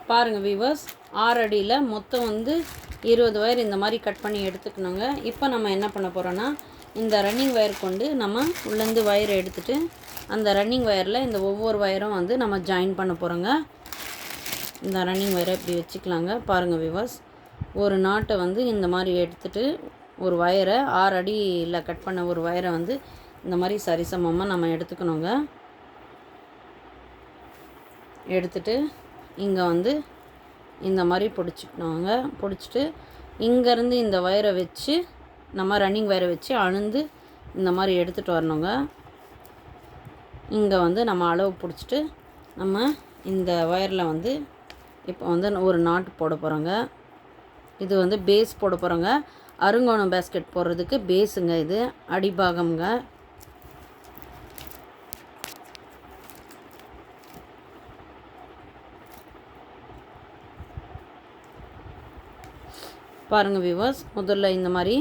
பாருங்கள் வீவர்ஸ், 6 அடியில் மொத்தம் வந்து 20 வயர் இந்த மாதிரி கட் பண்ணி எடுத்துக்கணுங்க. இப்போ நம்ம என்ன பண்ண போகிறோன்னா, இந்த ரன்னிங் வயர் கொண்டு நம்ம உள்ளேருந்து வயரை எடுத்துகிட்டு அந்த ரன்னிங் வயரில் இந்த ஒவ்வொரு வயரும் வந்து நம்ம ஜாயின் பண்ண போகிறோங்க. இந்த ரன்னிங் வயரை இப்படி வச்சுக்கலாங்க. பாருங்கள் வீவர்ஸ், ஒரு நாட்டை வந்து இந்த மாதிரி எடுத்துகிட்டு ஒரு வயரை 6 அடியில் கட் பண்ண ஒரு வயரை வந்து இந்த மாதிரி சரிசமமாக நம்ம எடுத்துக்கணுங்க. எடுத்துகிட்டு இங்கே வந்து இந்த மாதிரி பிடிச்சிக்கணுங்க. பிடிச்சிட்டு இங்கேருந்து இந்த வயரை வச்சு நம்ம ரன்னிங் வயரை வச்சு அழுந்து இந்த மாதிரி எடுத்துகிட்டு வரணுங்க. இங்கே வந்து நம்ம அளவு பிடிச்சிட்டு நம்ம இந்த வயரில் வந்து இப்போ வந்து ஒரு நாட்டு போட போகிறோங்க. இது வந்து பேஸ் போட போகிறோங்க. அருங்கோணம் பேஸ்கெட் போடுறதுக்கு பேஸுங்க, இது அடிபாகம்ங்க. பாருங்கள் வியூவர்ஸ், முதல்ல இந்த மாதிரி